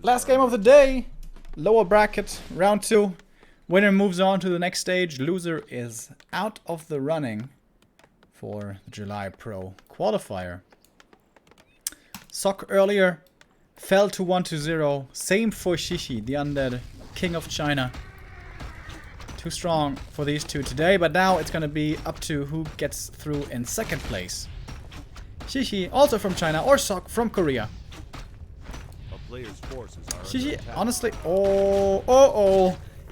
Last game of the day. Lower bracket, round 2. Winner moves on to the next stage. Loser is out of the running for the July Pro Qualifier. Sok earlier fell to 1-0. Same for Shishi, the undead king of China. Too strong for these two today, but now it's going to be up to who gets through in second place. Shishi, also from China, or Sok from Korea. Shishi, honestly,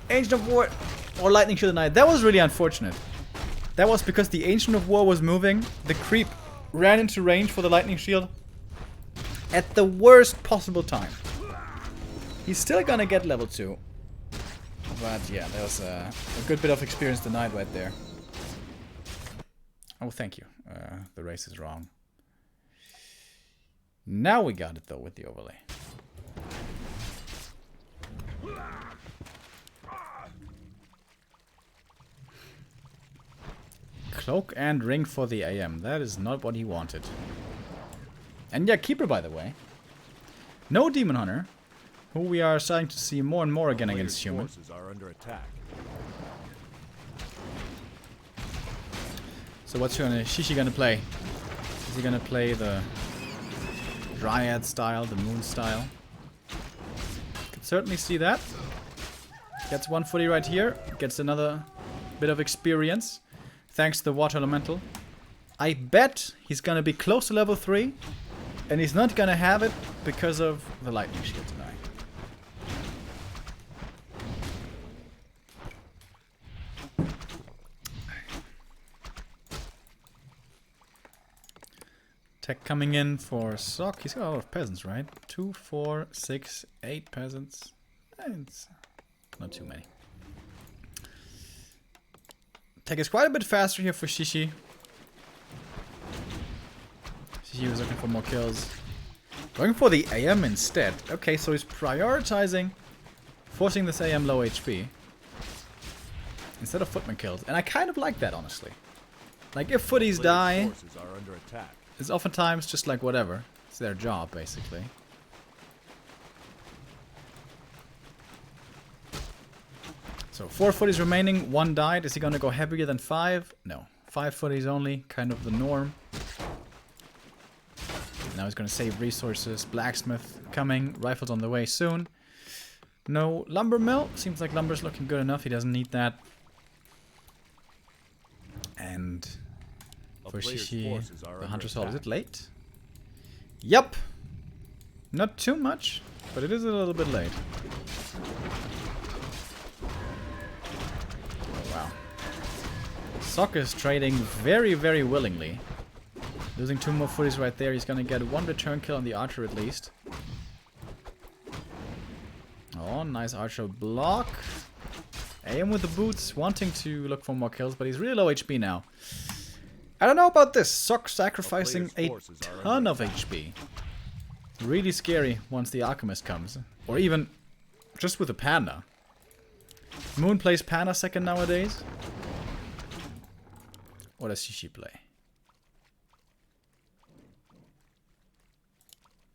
Ancient of War or Lightning Shield Knight. That was really unfortunate. That was because the Ancient of War was moving. The creep ran into range for the Lightning Shield at the worst possible time. He's still gonna get level 2. But yeah, that was a good bit of experience denied right there. Oh, thank you. The race is wrong. Now we got it though with the overlay. Cloak and ring for the AM. That is not what he wanted. And yeah, Keeper, by the way. No Demon Hunter, who we are starting to see more and more again against human. So what's Shishi gonna play? Is he gonna play the Dryad style, the Moon style? Could certainly see that. Gets one footy right here. Gets another bit of experience. Thanks to the Water Elemental. I bet he's gonna be close to level 3. And he's not gonna have it because of the Lightning Shield tonight. Tech coming in for Sok. He's got a lot of peasants, right? 2, 4, 6, 8 peasants. It's not too many. Tech is quite a bit faster here for Shishi. Shishi was looking for more kills. Going for the AM instead. Okay, so he's prioritizing forcing this AM low HP instead of footman kills. And I kind of like that, honestly. Like, if footies die, it's oftentimes just like whatever. It's their job, basically. So 4 footies remaining, 1 died. Is he gonna go heavier than 5? No. 5 footies only, kind of the norm. Now he's gonna save resources. Blacksmith coming, rifles on the way soon. No lumber mill. Seems like lumber's looking good enough. He doesn't need that. And for Shishi, the Hunter's Hall. Is it late? Yup. Not too much, but it is a little bit late. Wow. Sok is trading very, very willingly. Losing 2 more footies right there. He's gonna get 1 return kill on the archer at least. Oh, nice archer block. AM with the boots, wanting to look for more kills, but he's really low HP now. I don't know about this. Sok sacrificing a ton of HP. Really scary once the Alchemist comes. Or even just with a Panda. Moon plays Panda second nowadays. What does Shishi play?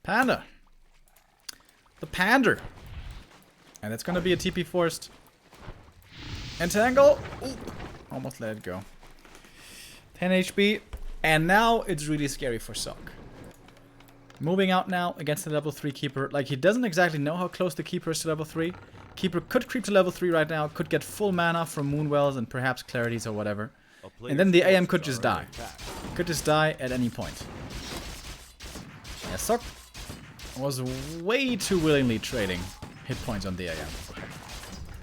Panda. The Pander. And it's gonna be a TP forced. Entangle. Ooh, almost let it go. 10 HP. And now it's really scary for Sok. Moving out now against the level 3 Keeper. Like, he doesn't exactly know how close the Keeper is to level 3. Keeper could creep to level 3 right now. Could get full mana from Moonwells and perhaps Clarities or whatever. And then the AM could just die. Could just die at any point. Yeah, Sok was way too willingly trading hit points on the AM.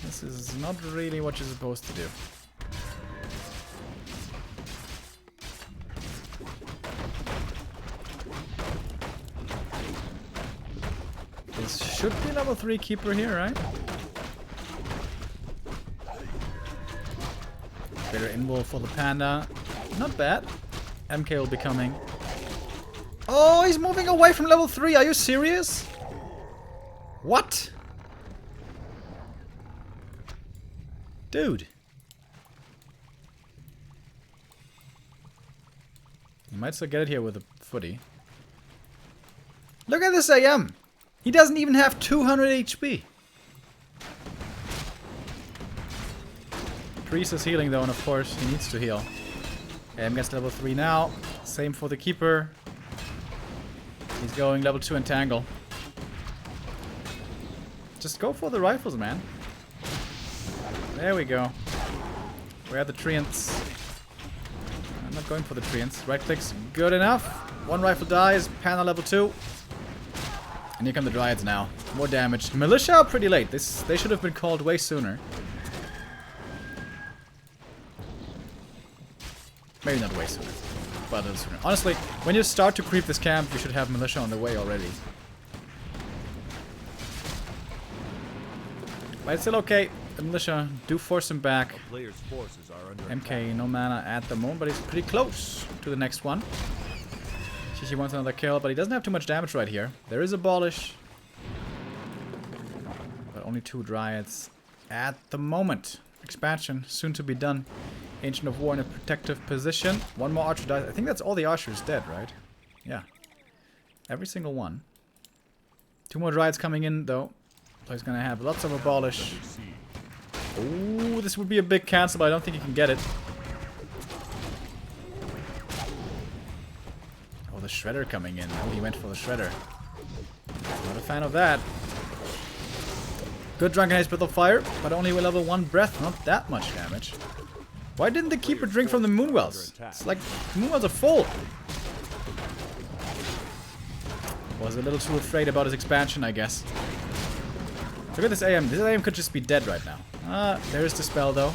This is not really what you're supposed to do. This should be level 3 Keeper here, right? Better inwall for the Panda. Not bad. MK will be coming. Oh, he's moving away from level 3. Are you serious? What? Dude. You might still get it here with a footy. Look at this AM. He doesn't even have 200 HP. Priest is healing though, and of course he needs to heal. AM gets level 3 now. Same for the Keeper. He's going level 2 Entangle. Just go for the rifles, man. There we go. Where are the treants? I'm not going for the treants. Right clicks, good enough. One rifle dies, Panda level 2. And here come the Dryads now. More damage. Militia are pretty late. They should have been called way sooner. Maybe not way sooner, but a little sooner. Honestly, when you start to creep this camp, you should have Militia on the way already. But it's still okay. The Militia do force him back. MK, no mana at the moment, but he's pretty close to the next one. Shishi wants another kill, but he doesn't have too much damage right here. There is Abolish. But only 2 Dryads at the moment. Expansion soon to be done. Ancient of War in a protective position. One more Archer dies. I think that's all the Archers dead, right? Yeah. Every single one. 2 more Dryads coming in, though. So he's gonna have lots of Abolish. Ooh, this would be a big cancel, but I don't think he can get it. Oh, the Shredder coming in. Oh, he went for the Shredder. Not a fan of that. Good Drunken Haze Breath of Fire, but only with level 1 breath. Not that much damage. Why didn't the Keeper drink from the Moonwells? It's like the Moonwells are full. Was a little too afraid about his expansion, I guess. Look at this AM. This AM could just be dead right now. There's the spell though.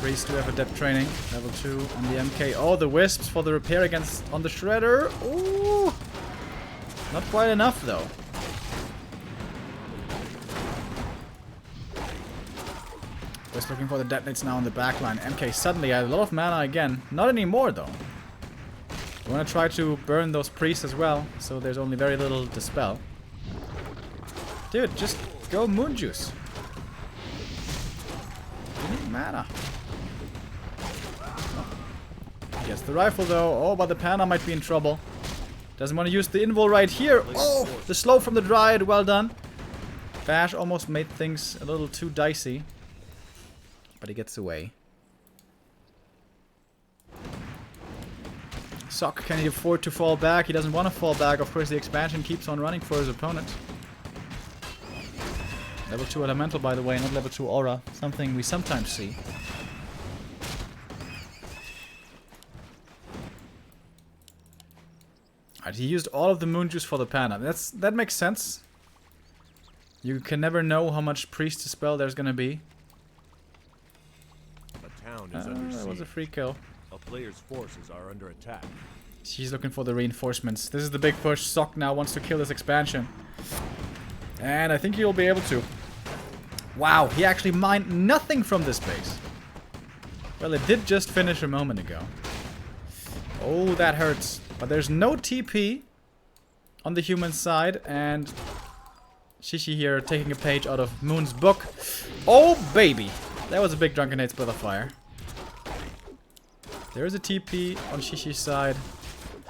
Priest do have a depth training. Level 2 on the MK. Oh, the Wisps for the repair on the Shredder. Ooh. Not quite enough though. Just looking for the detonates now on the backline. MK suddenly had a lot of mana again. Not anymore though. I want to try to burn those priests as well, so there's only very little dispel. Dude, just go Moon Juice. You need mana. Gets the rifle though. Oh, but the Panda might be in trouble. Doesn't want to use the invul right here. Oh, the slow from the Dryad. Well done. Bash almost made things a little too dicey. But he gets away. Sock, can he afford to fall back? He doesn't want to fall back. Of course, the expansion keeps on running for his opponent. Level 2 Elemental, by the way, not level 2 Aura. Something we sometimes see. Alright, he used all of the Moon Juice for the Panda. That makes sense. You can never know how much Priest to spell there's gonna be. That was a free kill. A player's forces are under attack. She's looking for the reinforcements. This is the big push. Sock now wants to kill this expansion. And I think he'll be able to. Wow, he actually mined nothing from this base. Well, it did just finish a moment ago. Oh, that hurts. But there's no TP on the human side. And Shishi here taking a page out of Moon's book. Oh, baby. That was a big Drunken Haze Breath of Fire. There is a TP on Shishi's side.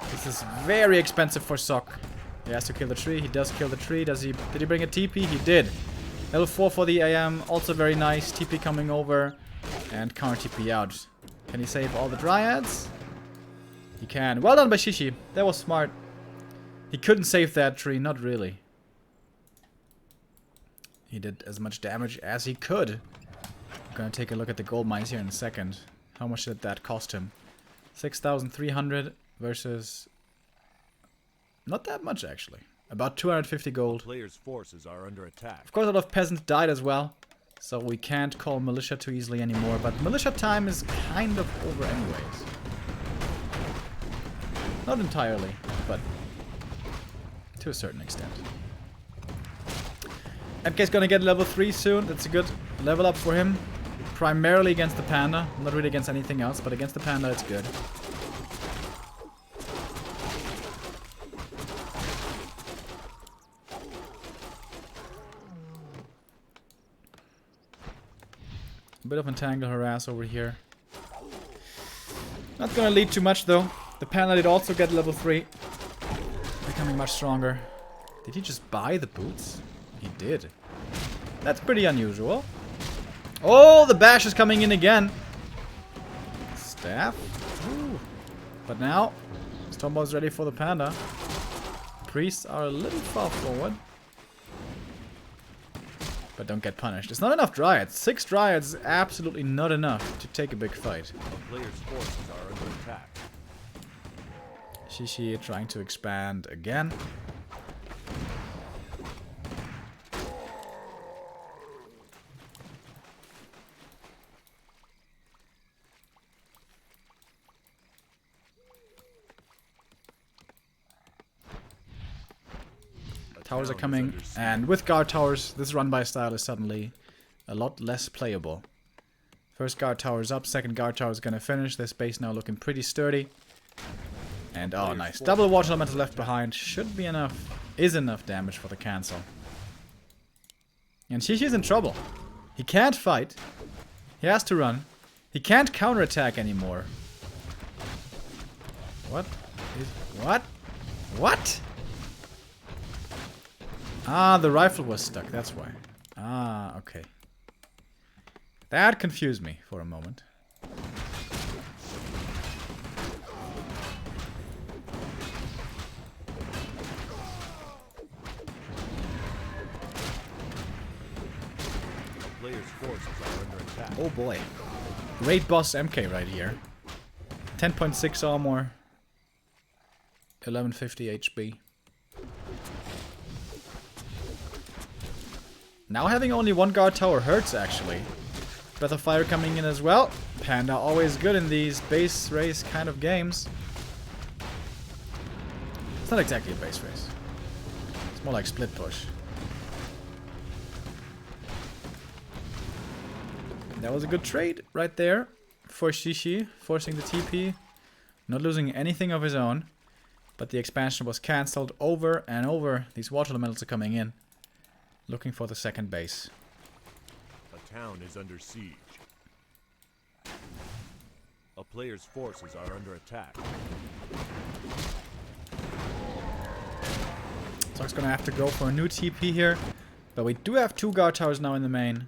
This is very expensive for Sock. He has to kill the tree. He does kill the tree. Did he bring a TP? He did. Level 4 for the AM. Also very nice. TP coming over. And counter TP out. Can he save all the Dryads? He can. Well done by Shishi. That was smart. He couldn't save that tree. Not really. He did as much damage as he could. I'm gonna take a look at the gold mines here in a second. How much did that cost him? 6,300 versus... Not that much, actually. About 250 gold. Players' forces are under attack. Of course, a lot of peasants died as well. So we can't call militia too easily anymore. But militia time is kind of over anyways. Not entirely, but to a certain extent. MK's gonna get level 3 soon. That's a good level up for him. Primarily against the Panda. Not really against anything else, but against the Panda it's good. A bit of entangle harass over here. Not gonna lead too much though. The Panda did also get level 3. Becoming much stronger. Did he just buy the boots? He did. That's pretty unusual. Oh, the bash is coming in again. Staff. Ooh. But now, Stormbo's ready for the panda. Priests are a little far forward. But don't get punished. It's not enough dryads. 6 dryads is absolutely not enough to take a big fight. A player's forces are under attack. Shishi trying to expand again. Towers are coming, and with guard towers, this run-by style is suddenly a lot less playable. First guard tower is up, second guard tower is gonna finish. This base now looking pretty sturdy. And oh, nice. Double water elemental left behind. Should be enough, is enough damage for the cancel. And Shishi's in trouble. He can't fight. He has to run. He can't counterattack anymore. What? What? What? Ah, the rifle was stuck, that's why. Ah, okay. That confused me for a moment. Player's forces are under attack. Oh boy. Great boss MK right here. 10.6 armor. 1150 HP. Now having only 1 guard tower hurts, actually. Breath of Fire coming in as well. Panda always good in these base race kind of games. It's not exactly a base race. It's more like split push. That was a good trade right there for Shishi, forcing the TP. Not losing anything of his own. But the expansion was cancelled over and over. These water elementals are coming in. Looking for the second base. A town is under siege. A player's forces are under attack. Sock's gonna have to go for a new TP here. But we do have 2 guard towers now in the main.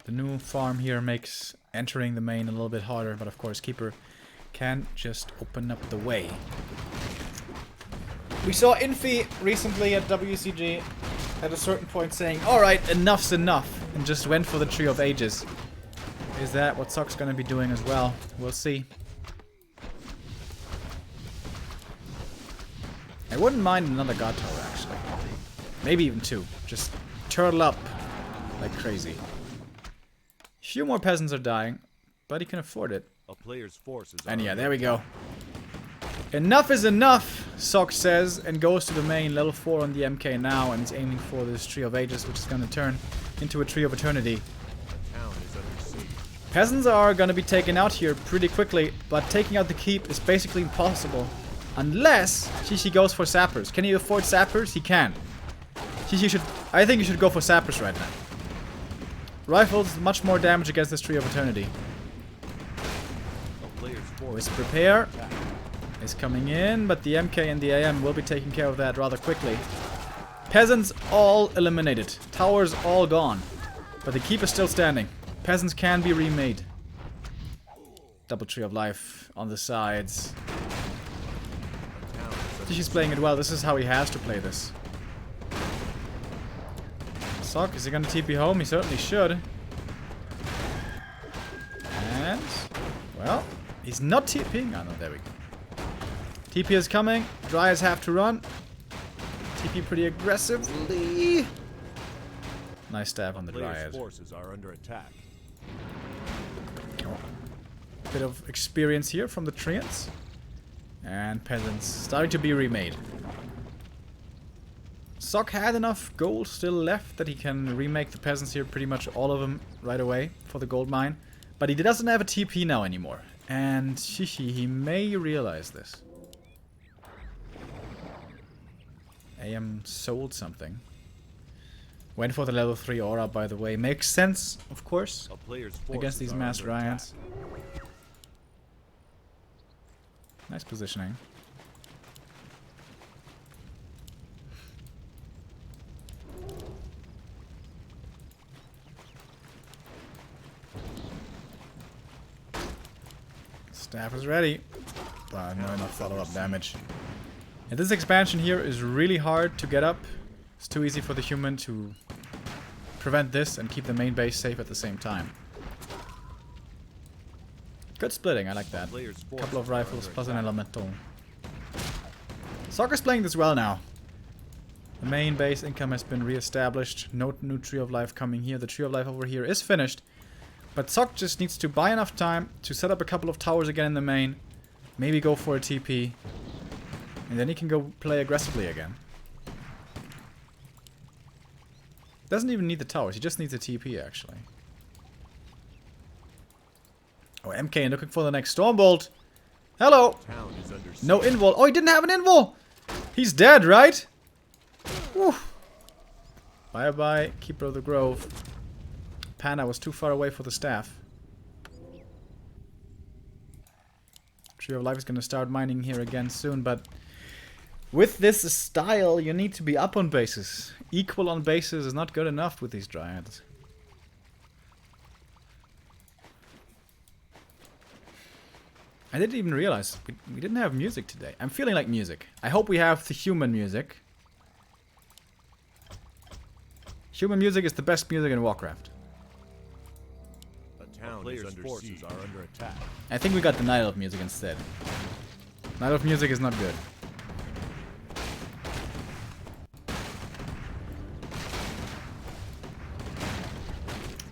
The new farm here makes entering the main a little bit harder. But of course, Keeper can just open up the way. We saw Infi recently at WCG at a certain point saying, alright, enough's enough, and just went for the Tree of Ages. Is that what Sock's gonna be doing as well? We'll see. I wouldn't mind another guard tower, actually. Maybe even 2. Just turtle up like crazy. Few more peasants are dying, but he can afford it. A player's forces are and yeah, there we go. Enough is enough, Sock says, and goes to the main, level 4 on the MK now, and is aiming for this Tree of Ages, which is going to turn into a Tree of Eternity. The town is under siege. Peasants are going to be taken out here pretty quickly, but taking out the keep is basically impossible. Unless Shishi goes for sappers. Can he afford sappers? He can. Shishi should... I think he should go for sappers right now. Rifles, much more damage against this Tree of Eternity. A player's forces Always prepare. Is coming in, but the MK and the AM will be taking care of that rather quickly. Peasants all eliminated. Towers all gone. But the keep is still standing. Peasants can be remade. Double Tree of Life on the sides. She's playing it well. This is how he has to play this. Sock, is he gonna TP home? He certainly should. And... well, he's not TPing. Oh no, there we go. TP is coming. Dryads have to run. TP pretty aggressively. Nice stab on the Dryad. forces are under attack. Bit of experience here from the Treants. And peasants starting to be remade. Sock had enough gold still left that he can remake the peasants here, pretty much all of them right away for the gold mine. But he doesn't have a TP now anymore. And Shishi, he may realize this. AM sold something. Went for the level 3 aura, by the way. Makes sense, of course, A player's against these mass under attack. Ryans. Nice positioning. Staff is ready. But no enough follow-up damage. And this expansion here is really hard to get up. It's too easy for the human to prevent this and keep the main base safe at the same time. Good splitting, I like that. Couple of rifles plus an elemental. Soccer's playing this well now. The main base income has been re-established. No new Tree of Life coming here. The Tree of Life over here is finished. But Sock just needs to buy enough time to set up a couple of towers again in the main. Maybe go for a TP. And then he can go play aggressively again. Doesn't even need the towers. He just needs a TP, actually. Oh, MK looking for the next Stormbolt. Hello. No invul. Oh, he didn't have an invul. He's dead, right? Whew. Bye-bye, Keeper of the Grove. Panda was too far away for the staff. Tree of Life is going to start mining here again soon, but with this style, you need to be up on bases. Equal on bases is not good enough with these Dryads. I didn't even realize we didn't have music today. I'm feeling like music. I hope we have the human music. Human music is the best music in Warcraft. The town is under forces are under attack. I think we got the Night Elf music instead. Night Elf music is not good.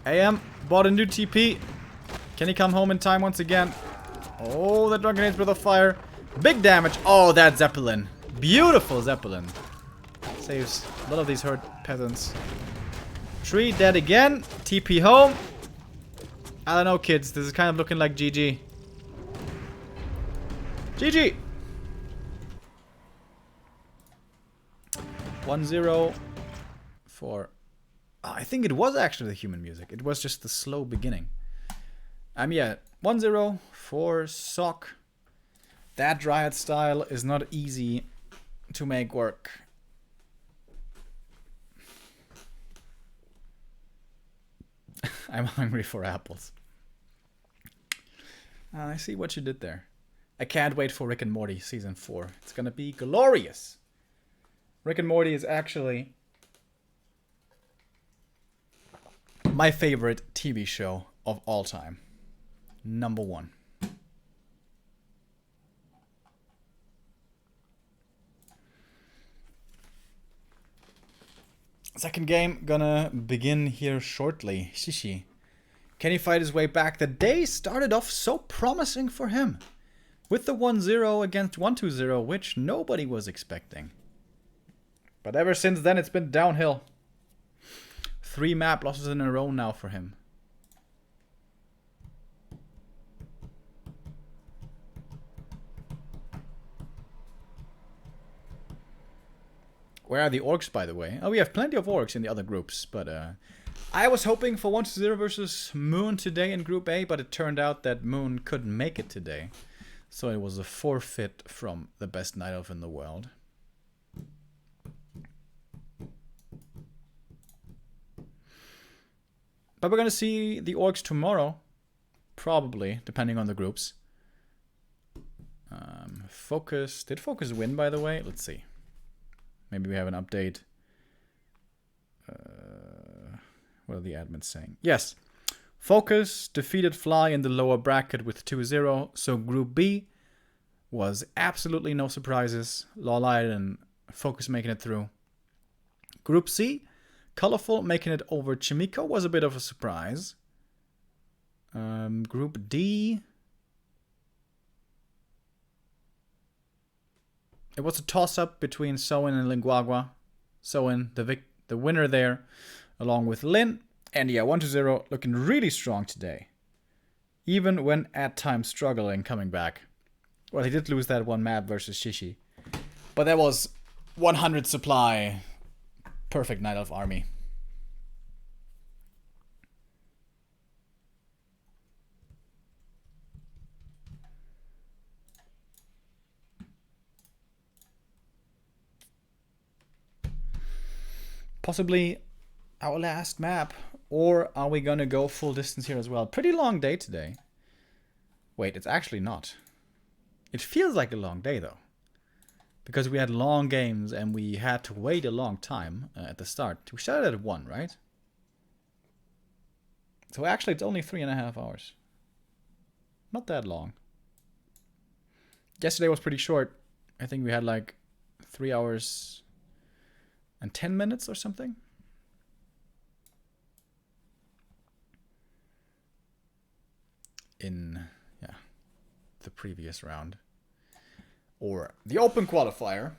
AM bought a new TP. Can he come home in time once again? Oh, the Drunken Age Breath of Fire. Big damage. Oh, that Zeppelin. Beautiful Zeppelin. Saves a lot of these hurt peasants. Tree dead again. TP home. I don't know, kids. This is kind of looking like GG. GG. 1-0 for... I think it was actually the human music. It was just the slow beginning. Yeah, 1-0 for Sock. That Dryad style is not easy to make work. I'm hungry for apples. I see what you did there. I can't wait for Rick and Morty season 4. It's gonna be glorious. Rick and Morty is actually my favorite TV show of all time. Number 1. Second game gonna begin here shortly. Shishi. Can he fight his way back? The day started off so promising for him. With the 1-0 against 1-2-0, which nobody was expecting. But ever since then, it's been downhill. 3 map losses in a row now for him. Where are the orcs, by the way? Oh, we have plenty of orcs in the other groups, but I was hoping for 1-0 versus Moon today in Group A, but it turned out that Moon couldn't make it today. So it was a forfeit from the best Night Elf in the world. But we're going to see the orcs tomorrow. Probably, depending on the groups. Focus. Did Focus win, by the way? Let's see. Maybe we have an update. What are the admins saying? Yes. Focus defeated Fly in the lower bracket with 2-0. So Group B was absolutely no surprises. Lawlight and Focus making it through. Group C, Colorful making it over Chimiko was a bit of a surprise. Group D. It was a toss-up between Soin and Linguagua. Soin, the winner there, along with Lin. And yeah, 1-0 looking really strong today. Even when at times struggling coming back. Well, he did lose that one map versus Shishi. But that was 100 supply. Perfect Night Elf army. Possibly our last map. Or are we gonna go full distance here as well? Pretty long day today. Wait, it's actually not. It feels like a long day, though. Because we had long games and we had to wait a long time at the start. We started at 1, right? So actually, it's only 3.5 hours. Not that long. Yesterday was pretty short. I think we had like 3 hours and 10 minutes or something. In, yeah, the previous round. Or the open qualifier.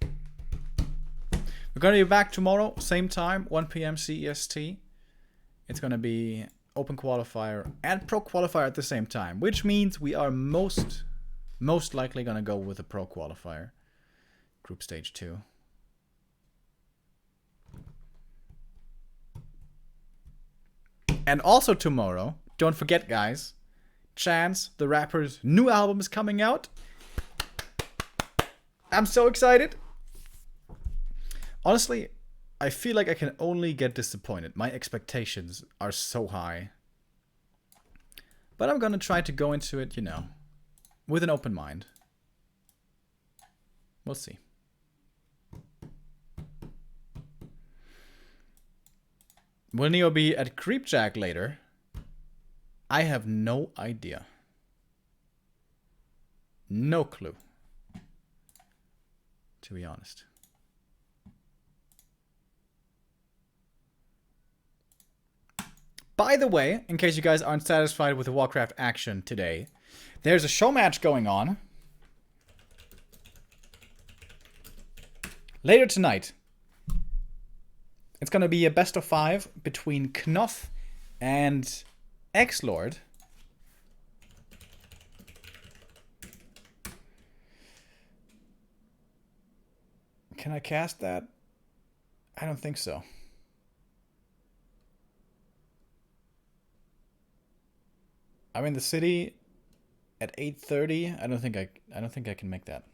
We're going to be back tomorrow, same time, 1 p.m. CEST. It's going to be open qualifier and pro qualifier at the same time, which means we are most likely going to go with a pro qualifier. Group stage 2. And also tomorrow, don't forget, guys, Chance the Rapper's new album is coming out. I'm so excited. Honestly, I feel like I can only get disappointed. My expectations are so high. But I'm gonna try to go into it, you know, with an open mind. We'll see. Will Neo be at Creepjack later? I have no idea. No clue. To be honest. By the way, in case you guys aren't satisfied with the Warcraft action today, there's a show match going on later tonight. It's going to be a best of 5 between Knopf and X-Lord. Can I cast that? I don't think so. I'm in the city at 8:30. I don't think I can make that.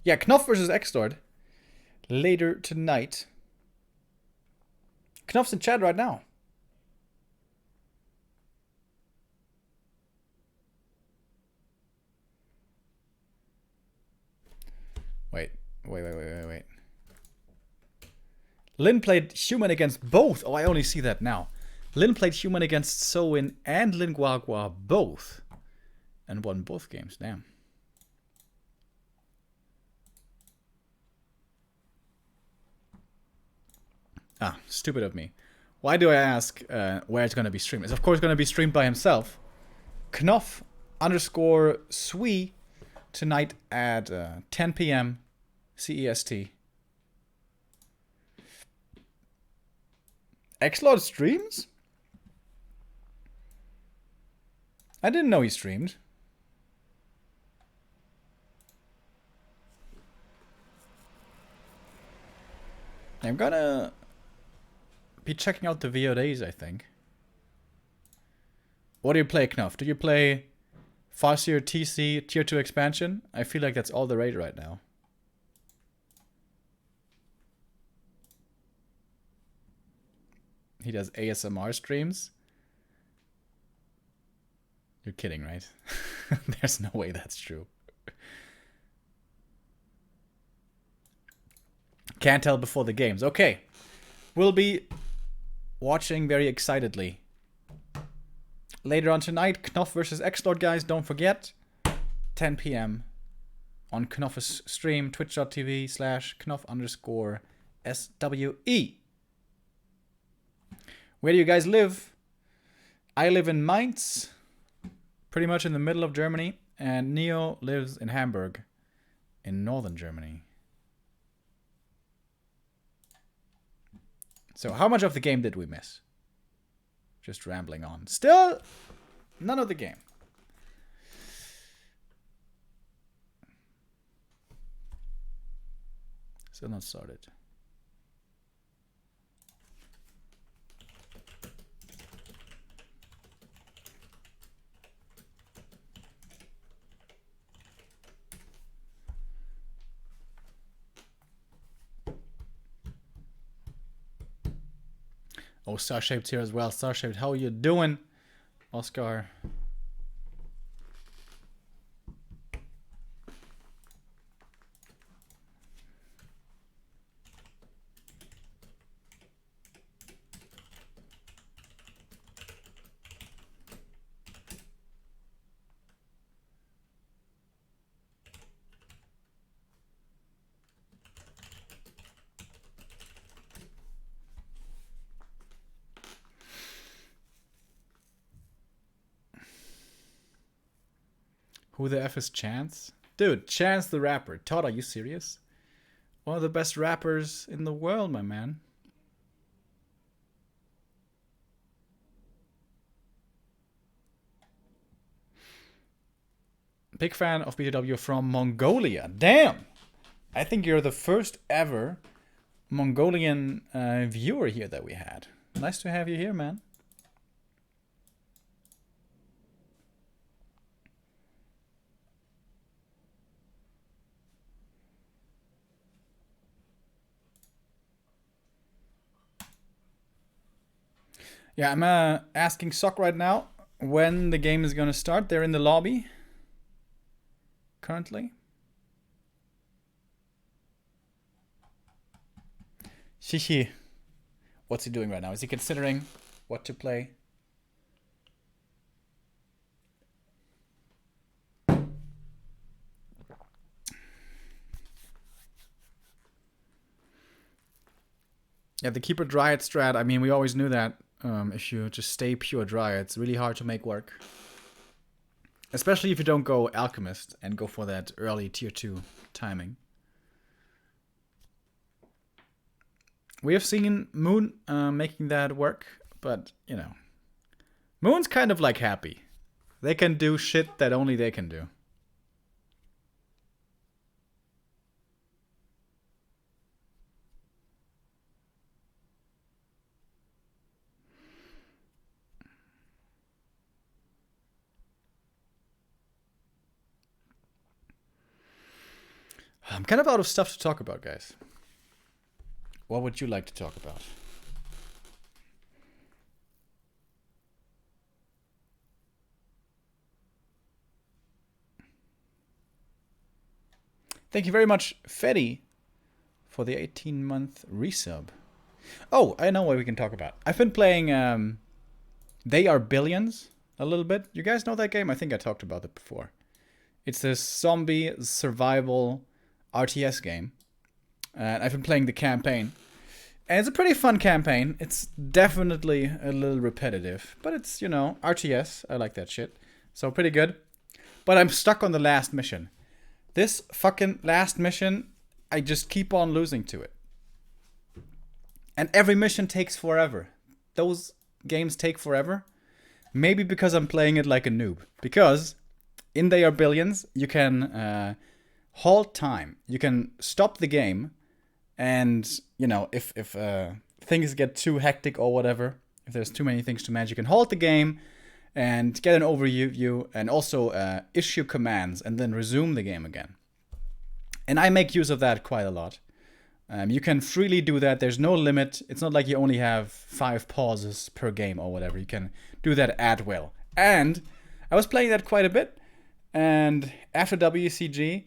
Yeah, Knopf versus X-Lord later tonight. Knopf's in chat right now. Wait. Lin played human against both. Oh, I only see that now. Lin played human against Sowin and Lin Guagua both. And won both games. Damn. Ah, stupid of me. Why do I ask where it's going to be streamed? It's of course going to be streamed by himself. Knopf_Sui tonight at 10 p.m. CEST. X-Lord streams? I didn't know he streamed. I'm gonna be checking out the VODs, I think. What do you play, Knopf? Do you play Farseer TC Tier 2 expansion? I feel like that's all the rage right now. He does ASMR streams? You're kidding, right? There's no way that's true. Can't tell before the games. Okay. We'll be watching very excitedly. Later on tonight, Knopf versus X-Lord, guys. Don't forget. 10 p.m. on Knopf's stream, twitch.tv/Knopf_SWE. Where do you guys live? I live in Mainz, pretty much in the middle of Germany, and Neo lives in Hamburg, in northern Germany. So how much of the game did we miss? Just rambling on. Still, none of the game. Still not started. Oh, Starshaped here as well. Starshaped, how are you doing? Oscar. Who the F is Chance? Dude, Chance the rapper. Todd, are you serious? One of the best rappers in the world, my man. Big fan of BTW from Mongolia. Damn! I think you're the first ever Mongolian viewer here that we had. Nice to have you here, man. Yeah, I'm asking Sock right now when the game is gonna start. They're in the lobby currently. Shishi. What's he doing right now? Is he considering what to play? Yeah, the keeper Dryad strat, I mean, we always knew that. If you just stay pure Dryad, it's really hard to make work. Especially if you don't go Alchemist and go for that early tier 2 timing. We have seen Moon making that work, but, you know. Moon's kind of like happy. They can do shit that only they can do. I'm kind of out of stuff to talk about, guys. What would you like to talk about? Thank you very much, Fetty, for the 18-month resub. Oh, I know what we can talk about. I've been playing They Are Billions a little bit. You guys know that game? I think I talked about it before. It's this zombie survival RTS game. And I've been playing the campaign. And it's a pretty fun campaign. It's definitely a little repetitive. But it's, you know, RTS. I like that shit. So pretty good. But I'm stuck on the last mission. This fucking last mission, I just keep on losing to it. And every mission takes forever. Those games take forever. Maybe because I'm playing it like a noob. Because in They Are Billions, you can halt time. You can stop the game. And, you know, if things get too hectic or whatever, if there's too many things to manage, you can halt the game and get an overview and also issue commands and then resume the game again. And I make use of that quite a lot. You can freely do that. There's no limit. It's not like you only have 5 pauses per game or whatever. You can do that at will. And I was playing that quite a bit. And after WCG,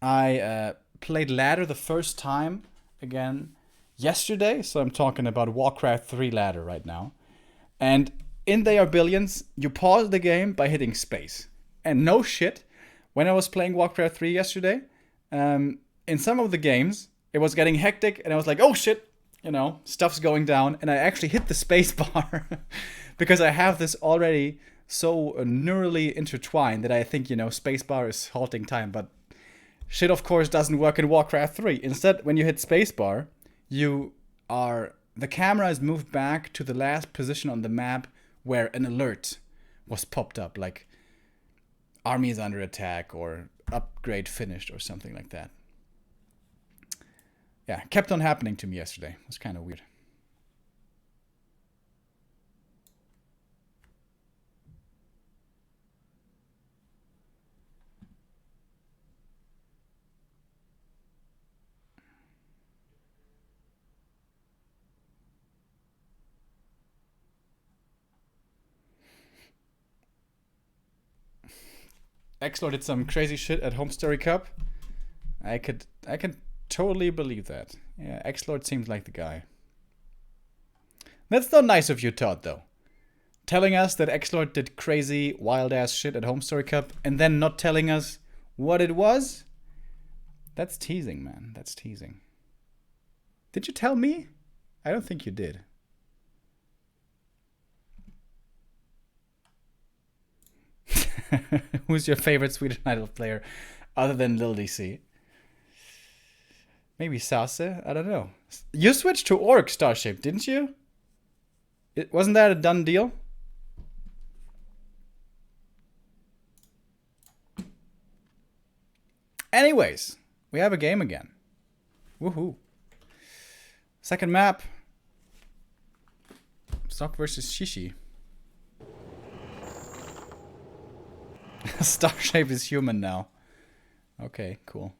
I played ladder the first time again yesterday. So I'm talking about Warcraft 3 ladder right now. And in They Are Billions, you pause the game by hitting space. And no shit, when I was playing Warcraft 3 yesterday, in some of the games, it was getting hectic and I was like, oh shit, you know, stuff's going down. And I actually hit the space bar because I have this already so neurally intertwined that I think, you know, space bar is halting time. But shit, of course, doesn't work in Warcraft 3. Instead, when you hit space bar, the camera is moved back to the last position on the map where an alert was popped up, like army is under attack or upgrade finished or something like that. Yeah, kept on happening to me yesterday. It was kind of weird. Exlord did some crazy shit at Home Story Cup. I can totally believe that. Yeah, Exlord seems like the guy. That's not nice of you, Todd, though. Telling us that Exlord did crazy, wild-ass shit at Home Story Cup and then not telling us what it was? That's teasing, man. That's teasing. Did you tell me? I don't think you did. Who's your favorite Swedish Idol player other than Lil DC? Maybe Sase? I don't know. You switched to Orc Starship, didn't you? Wasn't that a done deal? Anyways, we have a game again. Woohoo. Second map. Sock versus Shishi. Starshape is human now. Okay, cool.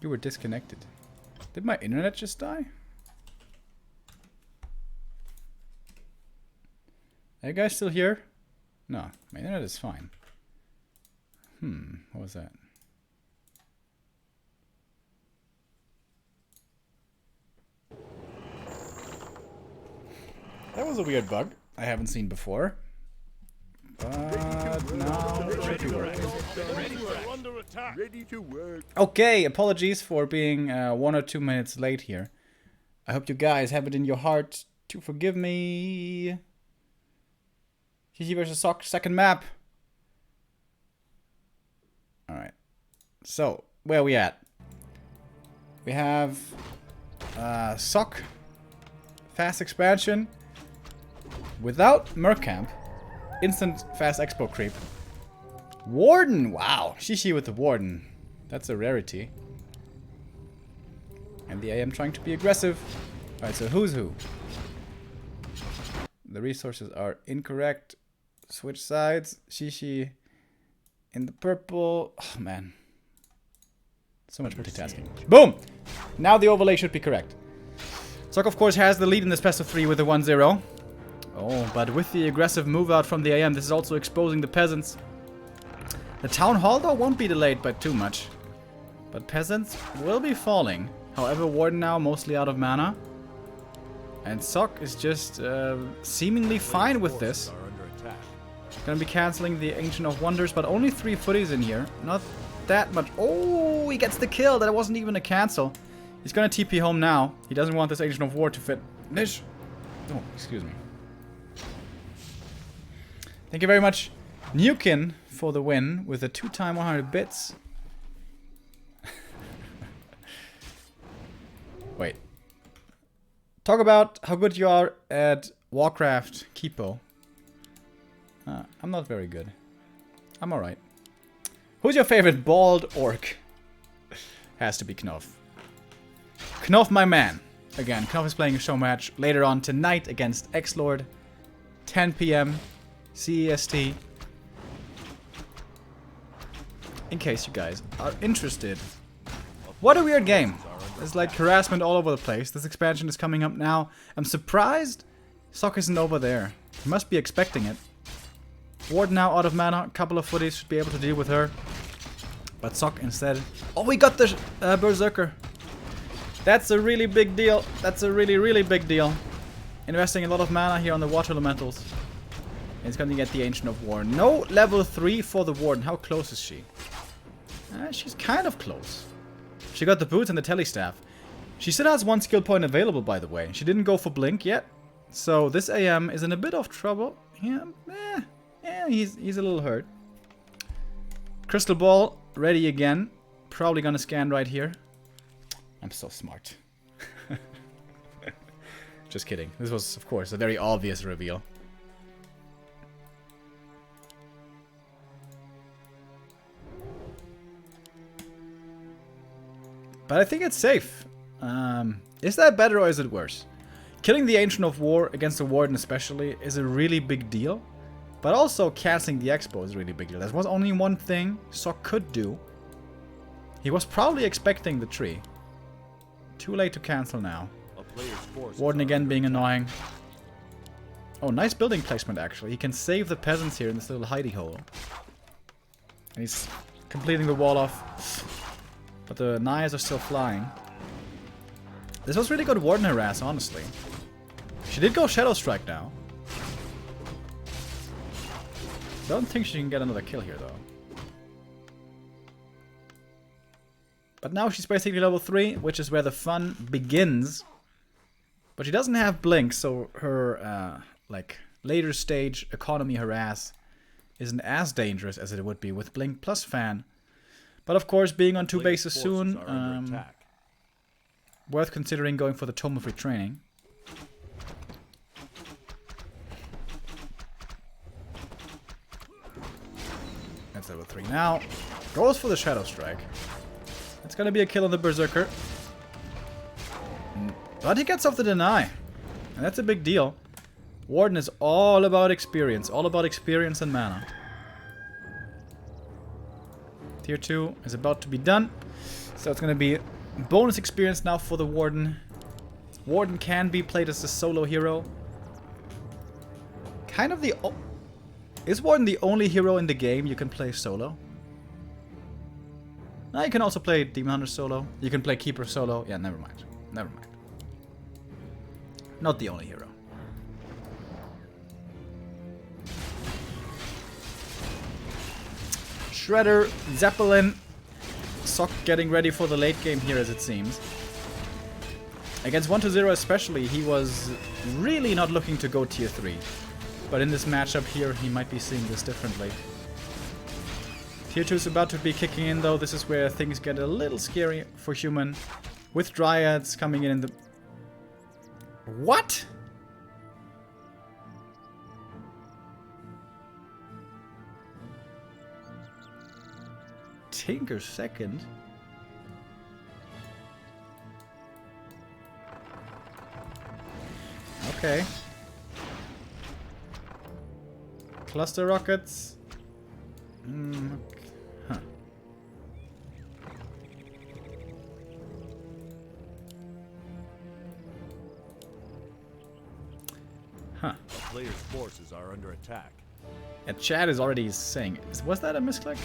You were disconnected. Did my internet just die? Are you guys still here? No, my internet is fine. What was that? That was a weird bug I haven't seen before. But now it should be working. Ready to work. Okay, apologies for being 1 or 2 minutes late here. I hope you guys have it in your heart to forgive me. GG versus Sock, second map. Alright. So, where are we at? We have Sock, fast expansion, without Mercamp, instant fast expo creep. Warden, wow, Shishi with the Warden. That's a rarity. And the AM trying to be aggressive. Alright, so who's who? The resources are incorrect. Switch sides. Shishi in the purple. Oh, man. So much multitasking. Boom! Now the overlay should be correct. Sock, of course, has the lead in this best of 3 with a 1-0. Oh, but with the aggressive move out from the AM, this is also exposing the peasants. The town hall, though, won't be delayed by too much. But peasants will be falling. However, Warden now mostly out of mana. And Sock is just seemingly fine with this. Gonna be cancelling the Ancient of Wonders, but only 3 footies in here. Not that much. Oh, he gets the kill. That wasn't even a cancel. He's gonna TP home now. He doesn't want this Ancient of War to finish. Oh, excuse me. Thank you very much, Nukin, for the win with a 2x 100 bits. Wait. Talk about how good you are at Warcraft Kipo. I'm not very good. I'm alright. Who's your favorite bald orc? Has to be Knof. Knof, my man. Again, Knof is playing a show match later on tonight against X-Lord. 10 p.m. CEST. In case you guys are interested. What a weird game. There's like harassment all over the place. This expansion is coming up now. I'm surprised Sock isn't over there. He must be expecting it. Ward now out of mana. A couple of footies should be able to deal with her. But Sock instead. Oh, we got the Berserker. That's a really big deal. That's a really, really big deal. Investing a lot of mana here on the water elementals. And he's going to get the Ancient of War. No level 3 for the Warden. How close is she? She's kind of close. She got the boots and the telestaff. She still has 1 skill point available, by the way. She didn't go for Blink yet. So this AM is in a bit of trouble. Yeah, he's a little hurt. Crystal Ball, ready again. Probably gonna scan right here. I'm so smart. Just kidding. This was, of course, a very obvious reveal. But I think it's safe. Is that better or is it worse? Killing the Ancient of War against the Warden especially is a really big deal. But also cancelling the Expo is a really big deal. There was only one thing Sock could do. He was probably expecting the tree. Too late to cancel now. Warden again being annoying. Oh, nice building placement actually. He can save the peasants here in this little hidey hole. And he's completing the wall off. But the knives are still flying. This was really good Warden harass, honestly. She did go Shadow Strike now. Don't think she can get another kill here, though. But now she's basically level 3, which is where the fun begins. But she doesn't have blink, so her like later stage economy harass isn't as dangerous as it would be with blink plus fan. But of course, being on 2 bases soon, worth considering going for the Tome of Retraining. That's level 3 now. Goes for the Shadow Strike. It's gonna be a kill on the Berserker. But he gets off the deny. And that's a big deal. Warden is all about experience and mana. Tier 2 is about to be done. So it's gonna be bonus experience now for the Warden. Warden can be played as a solo hero. Kind of the... Is Warden the only hero in the game you can play solo? No, you can also play Demon Hunter solo. You can play Keeper solo. Yeah, never mind. Never mind. Not the only hero. Shredder, Zeppelin. Sock getting ready for the late game here, as it seems. Against 1-0 especially, he was really not looking to go tier 3. But in this matchup here, he might be seeing this differently. Tier 2 is about to be kicking in, though. This is where things get a little scary for human. With Dryads coming in the... What? Tinker second? Okay. Cluster rockets. Okay. Huh. Huh. Players' forces are under attack. And chat is already saying, was that a misclick?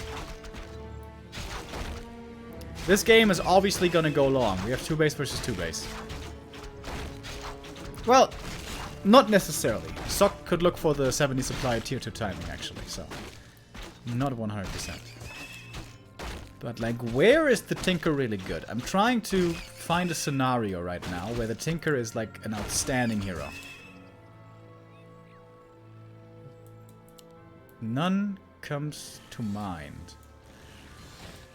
This game is obviously gonna go long. We have 2 base versus 2 base. Well, not necessarily. Sock could look for the 70 supply tier 2 timing, actually, so... Not 100%. But, like, where is the Tinker really good? I'm trying to find a scenario right now where the Tinker is, like, an outstanding hero. None comes to mind.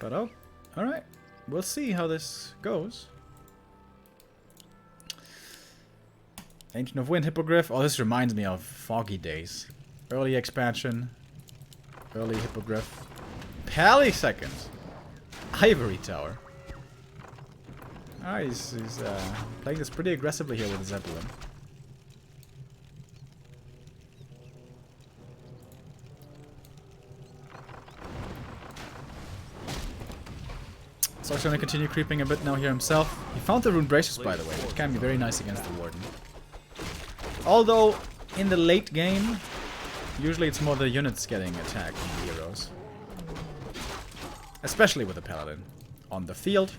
But, oh, alright. We'll see how this goes. Ancient of Wind, Hippogriff. Oh, this reminds me of Foggy Days. Early expansion. Early Hippogriff. Pally second. Ivory Tower. Ah, he's playing this pretty aggressively here with Zeppelin. Sock's gonna continue creeping a bit now here himself. He found the Rune Braces, by the way, which can be very nice against the Warden. Although, in the late game, usually it's more the units getting attacked than the heroes. Especially with the Paladin on the field.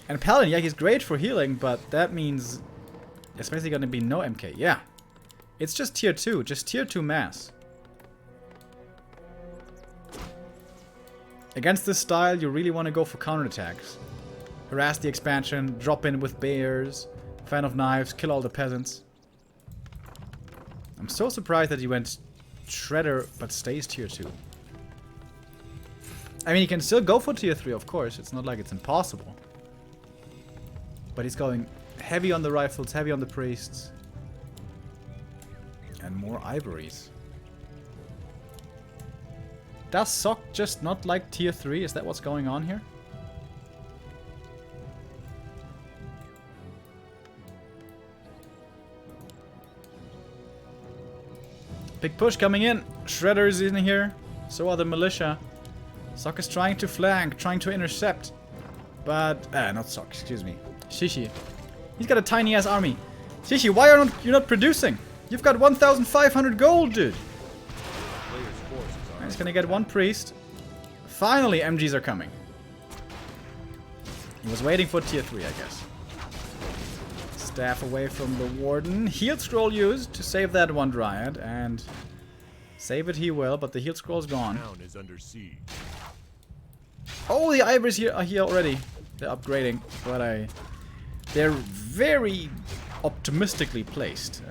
And Paladin, yeah, he's great for healing, but that means it's basically gonna be no MK. Yeah. It's just tier 2, just tier 2 mass. Against this style, you really want to go for counterattacks. Harass the expansion, drop in with bears, fan of knives, kill all the peasants. I'm so surprised that he went Shredder, but stays tier 2. I mean, he can still go for tier 3, of course. It's not like it's impossible. But he's going heavy on the rifles, heavy on the priests. And more ivories. Does Sock just not like tier 3? Is that what's going on here? Big push coming in. Shredder is in here. So are the militia. Sock is trying to flank, trying to intercept. But, not Sock, excuse me. Shishi. He's got a tiny ass army. Shishi, why are you not producing? You've got 1,500 gold, dude. He's gonna get one priest. Finally, MGs are coming. He was waiting for tier 3, I guess. Staff away from the Warden. Heal scroll used to save that one Dryad, and save it he will, but the heal scroll's gone. Town is under siege. Oh, the ivories here are here already. They're upgrading, but they're very optimistically placed.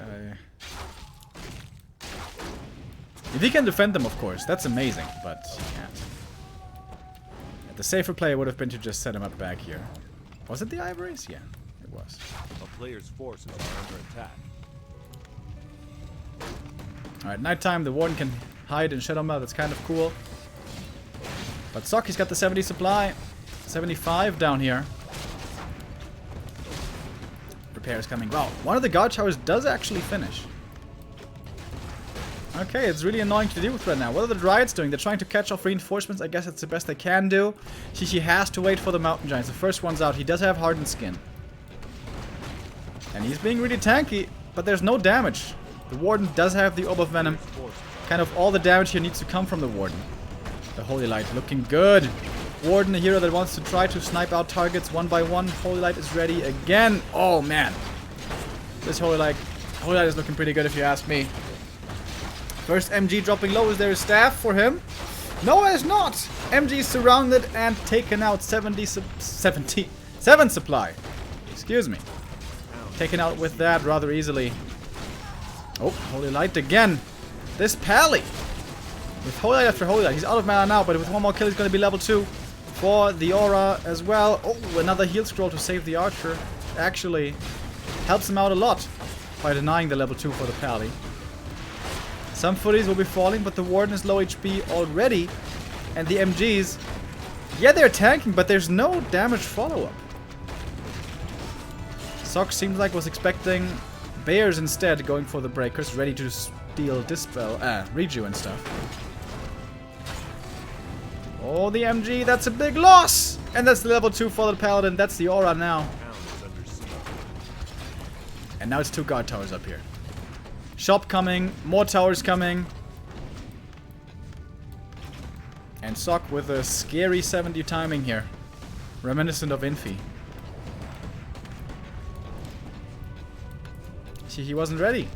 If he can defend them, of course, that's amazing, but he can't. The safer play would have been to just set him up back here. Was it the ivories? Yeah, it was. A player's forces are under attack. Alright, nighttime, the warden can hide in Shadow Meld, that's kind of cool. But Soki's got the 70 supply. 75 down here. Repairs coming. Wow, one of the guard towers does actually finish. Okay, it's really annoying to deal with right now. What are the Dryads doing? They're trying to catch off reinforcements. I guess it's the best they can do. Shishi has to wait for the Mountain Giants. The first one's out. He does have hardened skin. And he's being really tanky, but there's no damage. The Warden does have the Orb of Venom. Kind of all the damage here needs to come from the Warden. The Holy Light looking good. Warden, a hero that wants to try to snipe out targets one by one. Holy Light is ready again. Oh, man. This Holy Light is looking pretty good if you ask me. First MG dropping low. Is there a staff for him? No, it's not. MG is surrounded and taken out 77 supply. Excuse me. Taken out with that rather easily. Oh, Holy Light again. This Pally. With Holy Light after Holy Light. He's out of mana now, but with one more kill he's going to be level 2. For the Aura as well. Oh, another heal scroll to save the Archer. Actually helps him out a lot by denying the level 2 for the Pally. Some footies will be falling, but the Warden is low HP already. And the MGs, yeah, they're tanking, but there's no damage follow-up. Sok seems like was expecting Bears instead, going for the Breakers, ready to steal Dispel, Reju and stuff. Oh, the MG, that's a big loss! And that's the level 2 for the Paladin, that's the Aura now. And now it's 2 guard towers up here. Shop coming, more towers coming. And Sok with a scary 70 timing here. Reminiscent of Infi. He wasn't ready.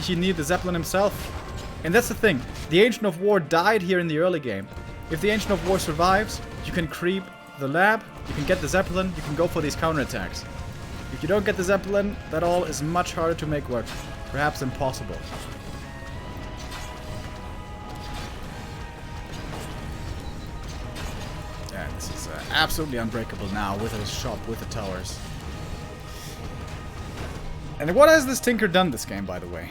He needed the Zeppelin himself. And that's the thing. The Ancient of War died here in the early game. If the Ancient of War survives, you can creep the lab, you can get the Zeppelin, you can go for these counterattacks. If you don't get the Zeppelin, that all is much harder to make work. Perhaps impossible. Yeah, this is absolutely unbreakable now with his shop, with the towers. And what has this Tinker done this game, by the way?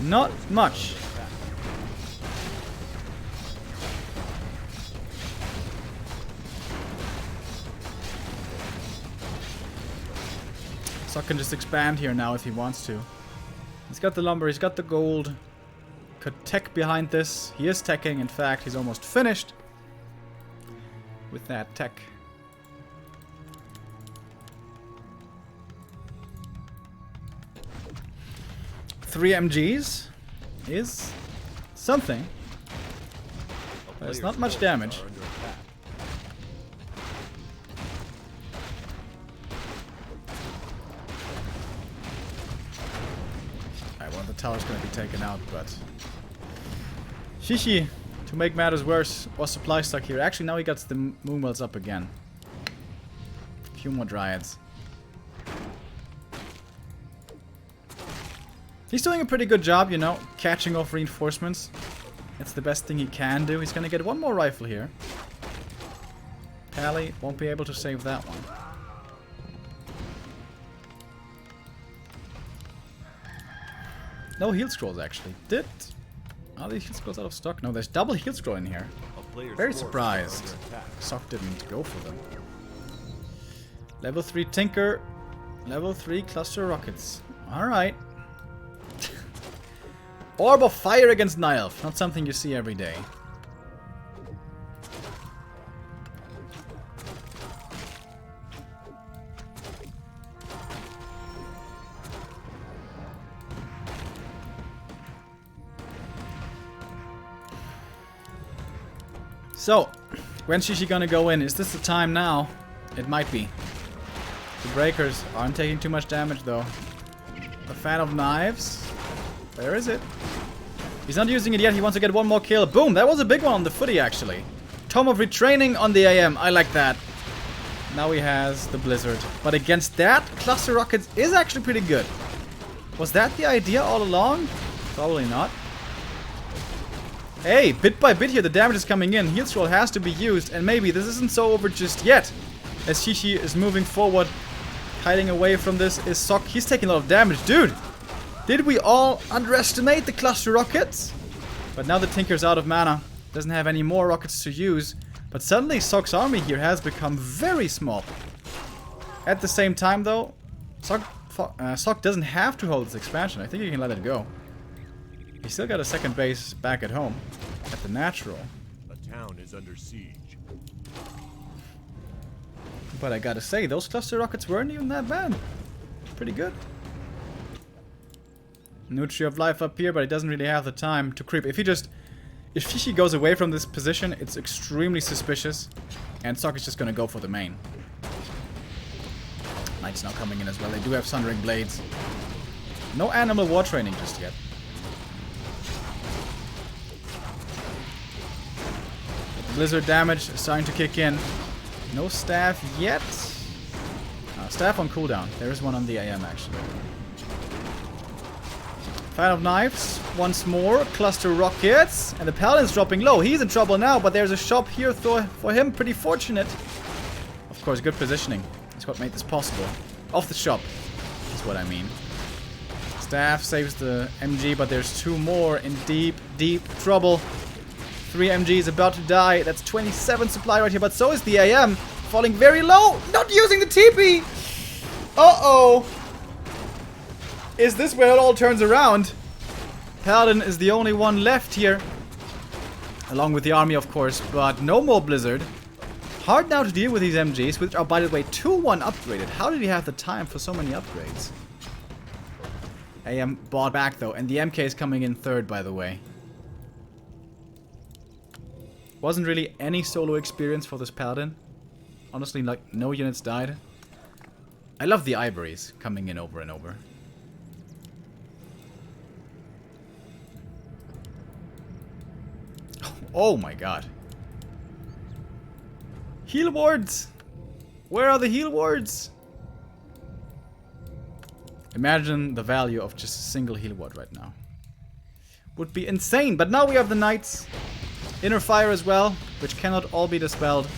Not much. Sok can just expand here now if he wants to. He's got the lumber, he's got the gold. Could tech behind this. He is teching, in fact, he's almost finished with that tech. Three MGs is something. But it's not much damage. Alright, well, the tower's gonna be taken out, but Shishi, to make matters worse, was supply stuck here. Actually, now he got the Moonwells up again. A few more Dryads. He's doing a pretty good job, you know, catching off reinforcements. It's the best thing he can do. He's gonna get one more rifle here. Pally won't be able to save that one. No heal scrolls, actually. Are these heal scrolls out of stock? No, there's double heal scroll in here. Very surprised Sok didn't go for them. Level 3 Tinker. Level 3 Cluster Rockets. Alright. Orb of Fire against Nilf. Not something you see every day. So, when's Shishi gonna go in? Is this the time now? It might be. The breakers aren't taking too much damage though. A fan of knives. Where is it? He's not using it yet. He wants to get one more kill. Boom. That was a big one on the footy, actually. Tome of Retraining on the AM. I like that. Now he has the Blizzard. But against that, Cluster Rockets is actually pretty good. Was that the idea all along? Probably not. Hey, bit by bit here, the damage is coming in. Heal Scroll has to be used. And maybe this isn't so over just yet. As Shishi is moving forward. Hiding away from this is Sok. He's taking a lot of damage. Dude! Did we all underestimate the Cluster Rockets? But now the Tinker's out of mana. Doesn't have any more rockets to use. But suddenly Sok's army here has become very small. At the same time though, Sok doesn't have to hold this expansion. I think he can let it go. He's still got a second base back at home. At the natural. A town is under siege. But I gotta say, those cluster rockets weren't even that bad. Pretty good. Nutri of life up here, but he doesn't really have the time to creep. If Shishi goes away from this position, it's extremely suspicious. And Sok is just gonna go for the main. Knight's now coming in as well. They do have Sundering Blades. No Animal War Training just yet. Blizzard damage is starting to kick in. No staff yet. Staff on cooldown. There is one on the AM actually. Fan of Knives. Once more. Cluster Rockets. And the Paladin's dropping low. He's in trouble now, but there's a shop here for him. Pretty fortunate. Of course, good positioning. That's what made this possible. Off the shop is what I mean. Staff saves the MG, but there's two more in deep, deep trouble. 3 MGs about to die. That's 27 supply right here, but so is the AM. Falling very low. Not using the TP. Uh-oh. Is this where it all turns around? Paladin is the only one left here. Along with the army, of course, but no more Blizzard. Hard now to deal with these MGs, which are, by the way, 2-1 upgraded. How did he have the time for so many upgrades? AM bought back, though, and the MK is coming in third, by the way. Wasn't really any solo experience for this Paladin. Honestly, like, no units died. I love the Ivories coming in over and over. Oh my god. Heal wards! Where are the heal wards? Imagine the value of just a single heal ward right now. Would be insane, but now we have the Knights. Inner Fire as well, which cannot all be dispelled.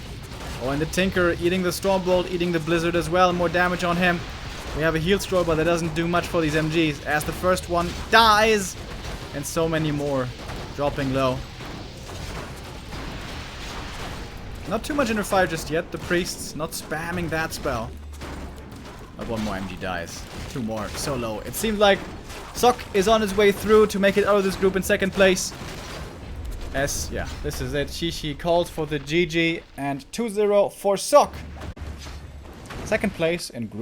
Oh, and the Tinker eating the Stormbolt, eating the Blizzard as well. More damage on him. We have a heal scroll, but that doesn't do much for these MGs. As the first one dies. And so many more dropping low. Not too much Inner Fire just yet. The Priests not spamming that spell. But one more MG dies. 2 more. So low. It seems like Sok is on his way through to make it out of this group in second place. Yeah, this is it. Shishi calls for the GG and 2-0 for Sok. Second place in group.